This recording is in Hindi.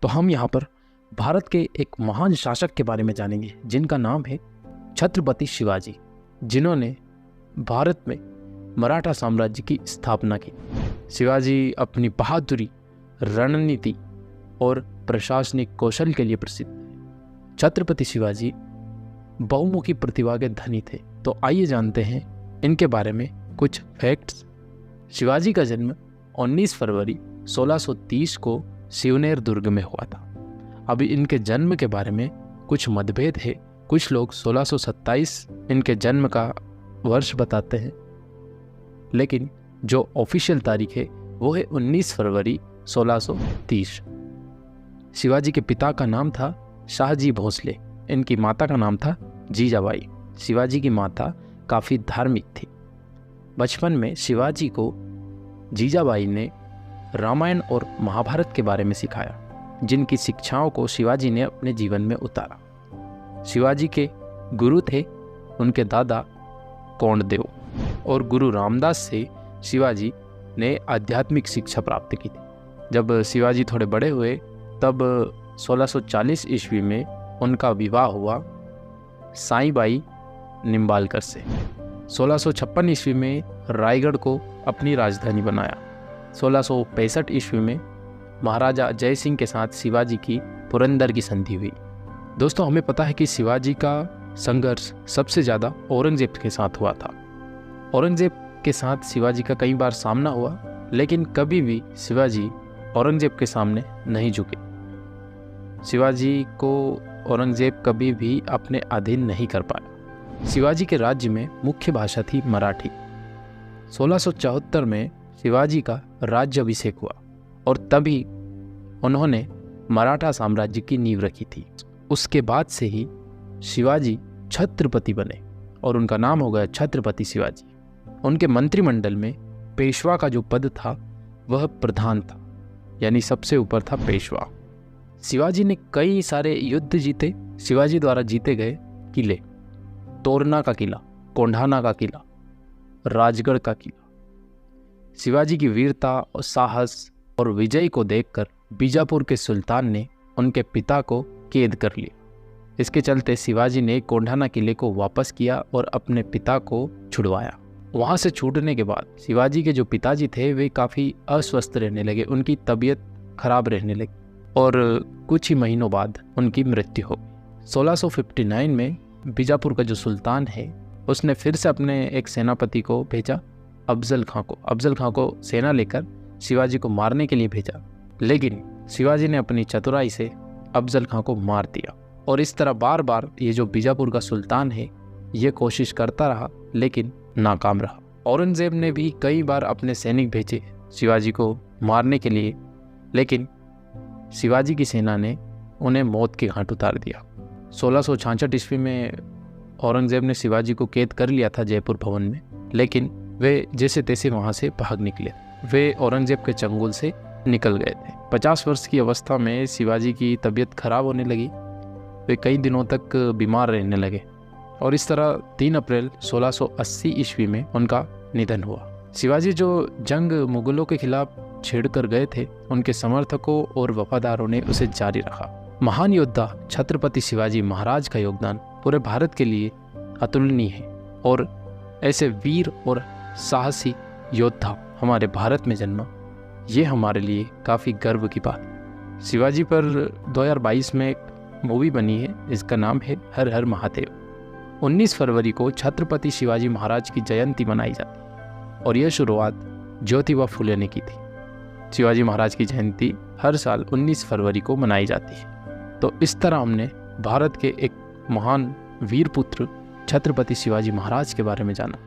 तो हम यहाँ पर भारत के एक महान शासक के बारे में जानेंगे जिनका नाम है छत्रपति शिवाजी, जिन्होंने भारत में मराठा साम्राज्य की स्थापना की। शिवाजी अपनी बहादुरी, रणनीति और प्रशासनिक कौशल के लिए प्रसिद्ध है। छत्रपति शिवाजी बहुमुखी प्रतिभा के धनी थे। तो आइए जानते हैं इनके बारे में कुछ फैक्ट्स। शिवाजी का जन्म 19 फरवरी 1630 को शिवनेर दुर्ग में हुआ था। अभी इनके जन्म के बारे में कुछ मतभेद है। कुछ लोग 1627 इनके जन्म का वर्ष बताते हैं, लेकिन जो ऑफिशियल तारीख है वो है 19 फरवरी 1630। शिवाजी के पिता का नाम था शाहजी भोसले, इनकी माता का नाम था जीजाबाई। शिवाजी की माता काफ़ी धार्मिक थी। बचपन में शिवाजी को जीजाबाई ने रामायण और महाभारत के बारे में सिखाया, जिनकी शिक्षाओं को शिवाजी ने अपने जीवन में उतारा। शिवाजी के गुरु थे उनके दादा कोंडदेव, और गुरु रामदास से शिवाजी ने आध्यात्मिक शिक्षा प्राप्त की थी। जब शिवाजी थोड़े बड़े हुए तब 1640 ईस्वी में उनका विवाह हुआ साईबाई निम्बालकर से। 1656 ईस्वी में रायगढ़ को अपनी राजधानी बनाया। 1665 ईस्वी में महाराजा जय सिंह के साथ शिवाजी की पुरंदर की संधि हुई। दोस्तों, हमें पता है कि शिवाजी का संघर्ष सबसे ज़्यादा औरंगजेब के साथ हुआ था। औरंगजेब के साथ शिवाजी का कई बार सामना हुआ, लेकिन कभी भी शिवाजी औरंगजेब के सामने नहीं झुके। शिवाजी को औरंगजेब कभी भी अपने अधीन नहीं कर पाया। शिवाजी के राज्य में मुख्य भाषा थी मराठी। 1674 में शिवाजी का राज्याभिषेक हुआ और तभी उन्होंने मराठा साम्राज्य की नींव रखी थी। उसके बाद से ही शिवाजी छत्रपति बने और उनका नाम हो गया छत्रपति शिवाजी। उनके मंत्रिमंडल में पेशवा का जो पद था वह प्रधान था, यानी सबसे ऊपर था पेशवा। शिवाजी ने कई सारे युद्ध जीते। शिवाजी द्वारा जीते गए किले, तोरना का किला, कोंढाना का किला, राजगढ़ का किला। शिवाजी की वीरता और साहस और विजय को देखकर बीजापुर के सुल्तान ने उनके पिता को कैद कर लिया। इसके चलते शिवाजी ने कोंढाना किले को वापस किया और अपने पिता को छुड़वाया। वहाँ से छूटने के बाद शिवाजी के जो पिताजी थे वे काफ़ी अस्वस्थ रहने लगे, उनकी तबीयत खराब रहने लगी और कुछ ही महीनों बाद उनकी मृत्यु हो गई। 1659 में बीजापुर का जो सुल्तान है उसने फिर से अपने एक सेनापति को भेजा, अफजल खां को। अफजल खां को सेना लेकर शिवाजी को मारने के लिए भेजा, लेकिन शिवाजी ने अपनी चतुराई से अफजल खां को मार दिया। और इस तरह बार बार ये जो बीजापुर का सुल्तान है ये कोशिश करता रहा, लेकिन नाकाम रहा। औरंगजेब ने भी कई बार अपने सैनिक भेजे शिवाजी को मारने के लिए, लेकिन शिवाजी की सेना ने उन्हें मौत के घाट उतार दिया। 1666 ईस्वी में औरंगजेब ने शिवाजी को कैद कर लिया था जयपुर भवन में, लेकिन वे जैसे तैसे वहाँ से भाग निकले। वे औरंगजेब के चंगुल से निकल गए थे। 50 वर्ष की अवस्था में शिवाजी की तबीयत खराब होने लगी। वे कई दिनों तक बीमार रहने लगे और इस तरह 3 अप्रैल 1680 ईस्वी में उनका निधन हुआ। शिवाजी जो जंग मुगलों के खिलाफ छेड़कर गए थे, उनके समर्थकों और वफादारों ने उसे जारी रखा। महान योद्धा छत्रपति शिवाजी महाराज का योगदान पूरे भारत के लिए अतुलनीय है और ऐसे वीर और साहसी योद्धा हमारे भारत में जन्मा, ये हमारे लिए काफ़ी गर्व की बात है। शिवाजी पर 2022 में एक मूवी बनी है, इसका नाम है हर हर महादेव। 19 फरवरी को छत्रपति शिवाजी महाराज की जयंती मनाई जाती है और यह शुरुआत ज्योतिबा फुले ने की थी। शिवाजी महाराज की जयंती हर साल 19 फरवरी को मनाई जाती है। तो इस तरह हमने भारत के एक महान वीर पुत्र छत्रपति शिवाजी महाराज के बारे में जाना।